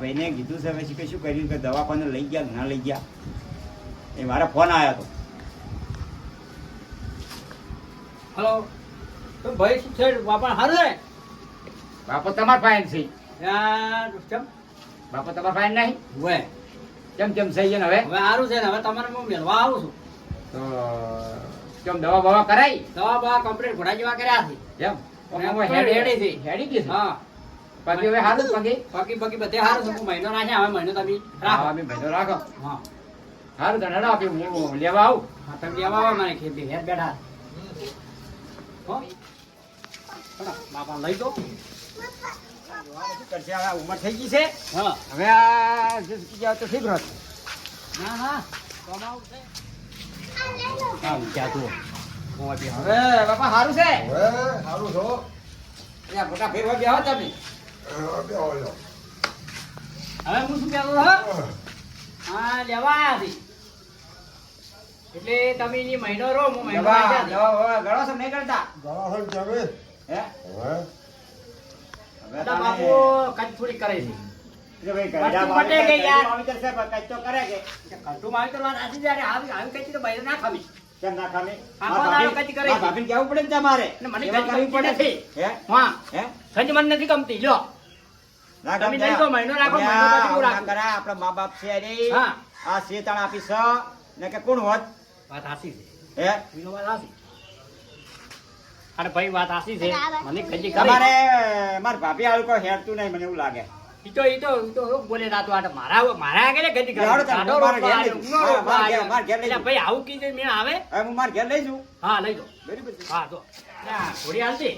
ભાઈને કીધું છે પછી કશું કર્યું કે દવાખાને લઈ ગયા ના લઈ ગયા એ મારા ફોન આવ્યો હતો. હલો તો ભાઈ શું છે બાપા હારું છે બાપો તમાર ફાઇન છે યાર કેમ બાપો તમાર ફાઇન નહીં વે કેમ કેમ થઈ છે ને હવે સારું છે ને હવે તમારે હું મેળવા આવું છું તો કેમ દવા બવા કરાઈ દવા બવા કમ્પ્લીટ ઘોડા જેવા કર્યા છે એમ હેડી છે હેડી ગઈ છે હા પગે હવે હારું પગે બાકી બાકી બધે સારું છે હું મહિનો રાખ્યા હવે મહિનો તમે રાખો રાખો અમે ભાઈ રાખો હા હારું તને હેડો આપી હું લેવા આવું હા તમે લેવા આવો મને ખેતી હેર બેઠા હો બાપા લઈ દો શું કરશે હવે ઉંમર થઈ ગઈ છે હા હવે આ જે શીખી જાવ તો ઠીક રહે ના ના કમાવું છે હા ક્યાં તું હવે હવે બાપા હારું છે હવે સારું છો અહીંયા મોટા ફેરવા ગયા હો તમે બે વાળો હવે હું શું કહેતો હતો હા લેવા આવ્યા છે એટલે તમે એ મહિનો રહો હું મહિનો દવા રાખ્યા છે. દવા ગળો છે નહીં કરતા દવાખાને ચાલે હે હવે હવે બધા બાપુ કચ થોડી કરે છે કચ્ચો પટે કે યાર. કરે કે કટુ મારી તો વાત આથી જ્યારે આવી આવી કચી તો બહાર ના ખાવી કેમ ના ખામે આખો દાડો કચ્ચી કરે છે. ભાભીને કેવું પડે ને તમારે ને મને એવા કચ્ચી કરવી પડે પડે હે હા હે સંજ મને નથી ગમતી લ્યો ના તમે ગમતા. લઈ જાઓ, મહિનો રાખો, મહિનો અલ્યા, પછી હું આવું ના રાખું. કરાય. આપણા મા બાપ છે અરે હા. આ શેતાણ આપી સ ને કે કોણ હોત વાત હાસી છે હે એનો વાત હાસી અરે ભાઈ વાત હાસી છે મને કચી કરે તમારે માર ભાભી આવું કોઈ હેરતું નહીં મને એવું લાગે ઈ તો બોલે રાતો આટ મારા આગળ કચી કરે યાર, તમે સાદો મારા રોટલો ઘેર આલ્યો, લઈ ઊંઘનો જાઓ. રોટલો હા, મારા ઘેર આલ્યો. લઈ એટલે જાઓ. ભાઈ આવું કીધું મેં આવે હવે હું માર ઘેર લઈ જઉં હા લઈ દો બરાબર છે. હા તો ના થોડી હાલતી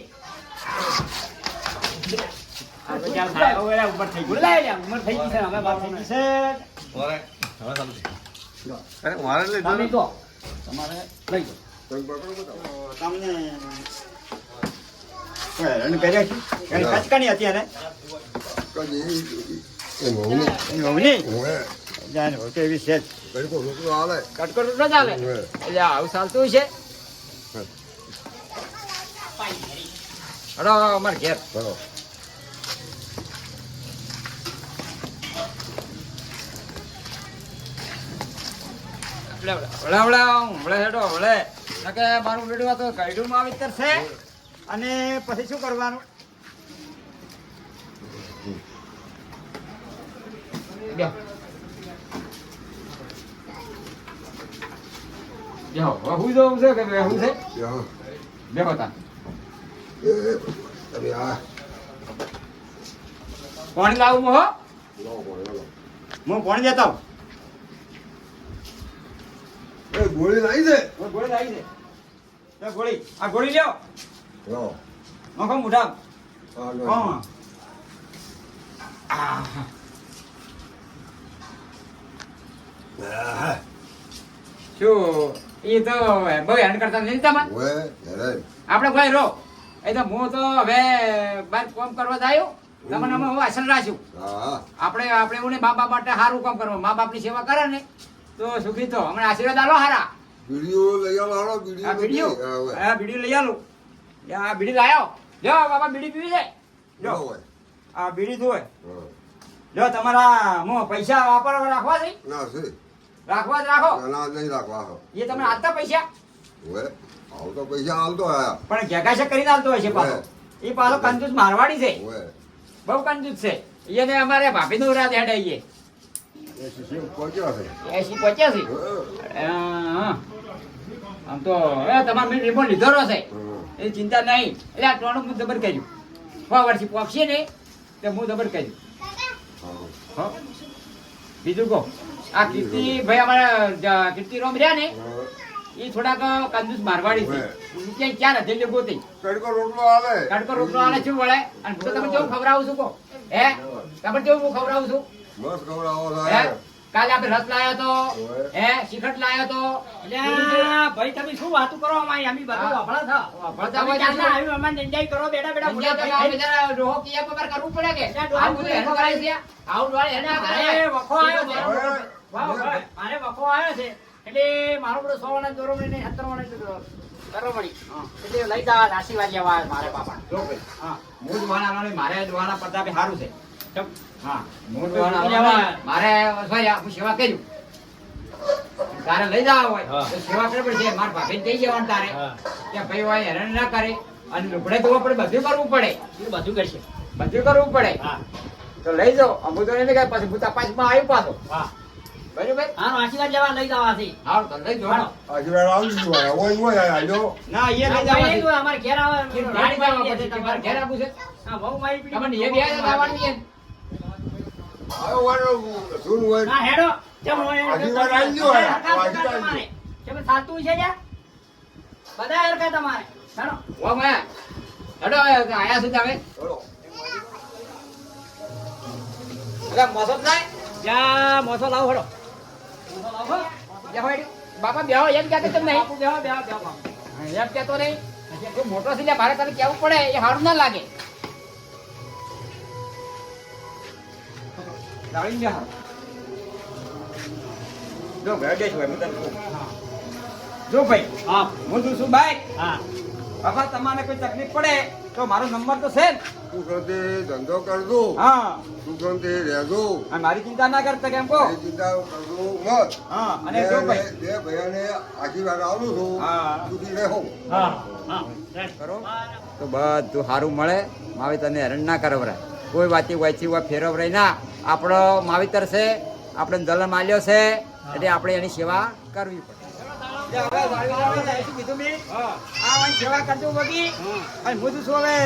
આ તો ચાલ થાય હવે ઉંમર થઈ ગઈ બોલાય લ્યા ઉંમર થઈ ગઈ છે હવે બાપ થઈ ગઈ છે મારે હવે ચાલુ અરે મારે લઈ તમે તો તમારે લઈ દો તમે પકડો બતાવો. તમને કોઈ હેરાન કર્યા છે? એની કચકાણી હતી એને કદી એ મોહની મમ્મી હવે જાણે હોય તો એવી છે જ. કઈ કો રોટલો આલે કટકટ ન ચાલે હવે એટલે આવું ચાલતું છે હડો અમારે ઘેર ચલો હમણાં હેડો હમણે કે મારું બેડું આ તો ગાઈડું વાવેતર છે અને પછી શું કરવાનું બેહો. બેહો. હવે હુઈ જવું છે કે બેહવું છે યા બેહો તા એ અરે આ પાણી લાવું હું હો લો બોલો હું પાણી જતા આવું. એ ગોળી લાવી દે હવે ગોળી લાવી દે લે ગોળી આ ગોળી લ્યો લો નખો મુઢા આ લો હા આ શું એ તો બહુ હેરાન કરતા નથી તમારે હવે અરે આપણે ભાઈ રો એ તો હું તો હવે બહાર કામ કરવા જાય તમને અમે હું અસર રાખ્યું હા આપણે એવું ને મા બાપ માટે સારું કામ કરવું મા બાપની સેવા કરે ને તો સુખી તો હમણાં આશીર્વાદ આલો હારા વિડિયો લઈ આવો હાલો આ વિડિયો વિડીયો હવે આ વિડીયો લઈ આલું આ બીડી લાયો જો બાબા બીડી પીવી જાય લો જો હોય આ બીડી ધોય હા જો તમારા હું પૈસા વાપરવા રાખવા છે ના છે રાખવા જ રાખો ના નહીં રાખવા હો એ તમે આપતા પૈસા હવે આવ તો પૈસા હાલતો આયા પણ ઘેઘા છે કરીને આલતો હોય છે પાછો એ પાછો કંજૂસ મારવાડી છે હવે બહુ કંજૂસ છે એને અમારે ભાભી નું રાત હેડાઈએ એ શીશી પહોંચ્યો છે 80-85 હા આમ તો તમારે મેં રિમોટ લીધો છે હા એ ચિંતા નહીં એટલે આ ટોણું હું દબર કર્યું 6 વર્ષથી પોક્ષી ને તે હું દબર કર્યું હા હો બીજું કહો આ કીર્તિ ભાઈ અમારા કીર્તિ રોમ રહ્યા ને હા એ થોડાક કંજૂસ મારવાડી છે ક્યાંય ક્યાં નથી એટલે ગોતી કડકો રોટલો આલે તડકો રોટલો આલે શું વળે અને હું તો તમે કેવું ખવડાવું છું કહો હે તમે કેવું હું ખવડાવું છું બસ ખવડાવો હે સાહેબ કાલે આપણે રસ લાયો તો હે શિખંડ લાયો તો અલ્યા ભાઈ તમે શું વાતું કરો અમારી અમે બધું વાપરા છો વાપરતા તમે હોય ચાલના તો આવ્યું અમારે એન્જોય કરો બેડા બેડા સમજ્યા તો બોલ્યા આ બિચારા ડોહો કિયા પગાર કરવું પડે કે એટલે ડોહા આવું બધું એનું કરે છે આવું ડોહા એને આ કરે. અરે વખો આવ્યો છે હવે વાહ, વાહ, મારે વખો આવ્યો છે એટલે મારો બધો 100 વાળા દોરવણી ને 70 વાળા દોરવણી એટલે લઈ જા આશીર્વાદ લેવા આવ્યા મારે બાપા જો ભાઈ, હા હું જ વાના વાળો, મારે જ વાના પ્રતાપે સારું છે ચમ. હા હું તો લેવા આવ્યા. મારે ભાઈ હું સેવા કર્યું તારે લઈ જવા હોય હા. તો સેવા કરવી પડશે મારા ભાભીને કહી જવાનું તારે હા. કે ભાઈ હોય હેરાન ના કરે અને લુગડે ધોવા પડે બધું કરવું પડે એ બધું કરશે બધું કરવું પડે હા તો લઈ જાઓ અમુક તો એને કઈ પછી હું તપાસમાં આવ્યું પાછો હા બરાબર હા આશીર્વાદ લેવા લઈ જવા છે હા તો લઈ જાઓ હાલો. આશીર્વાદ આવી ગયું હોય. ઓય આજો. ના એ લઈ ના, જવા ભાઈ, અમારે ઘેર આવે ગાડી જવા પછી તમારે ઘેર આપવું છે હા બહુ મારી પીડી. તમને એ બે લાવવાની છે આયો વાળો ધૂન હોય. ના હેડો ચમ હોય આશીર્વાદ આવી ગયો હોય. હરખા આશીર્વાદ આવી તમારે ચમ સાતું છે જા બધા હરખા તમારે હેડો ઓ મેં હેડો આયા સુધી આવે ચલો. એટલે મોસમ થાય જા મોસો લાવો હેડો મોસો લાવો બેહો હેડ્યું. બાપા બેહો એમ કહેતો કેમ નહીં બાપુ બેહો બેહો બેહો બાપુ. એમ કહેતો નહીં તું મોટો છે એટલે મારે તને કહેવું પડે એ સારું ના લાગે દાળીને બેહો. જો ઘરે બેસ હોય, હું તને કહું. જો ભાઈ હા હું તું છું ભાઈ હા બાપા તમારે કોઈ તકલીફ પડે તો મારો નંબર તો છે જ. તું શાંતિ ધંધો કરજો. હા તું શાંતિ રહેજો. અને મારી ચિંતા ના કરતા કેમ કહો એ ચિંતા કરજો મત. હા અને જો ભાઈ બે ભૈયાને આશીર્વાદ આલું છું. હા. સુખી રહો. હા હા રેડ. કરો તો બધું સારું મળે માવિતરને હેરાન ના કરવરાય કોઈ વાતી વાંચી હોય ફેરવરાય ના આપણો માવિતર છે આપણે જલમ આલ્યો છે એટલે આપણે એની સેવા કરવી પડે સેવા કરજો બગી અને હું તો છું હવે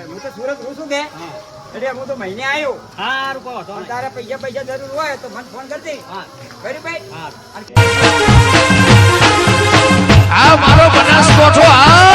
હું તો સુરત રહું છું કે એટલે હું તો મહિને આવ્યો હારું કહો તો અને તારે પૈસા જરૂર હોય તો મને ફોન કરજે હા કરી ભાઈ હા અને આ મારો બનાસકોઠો આ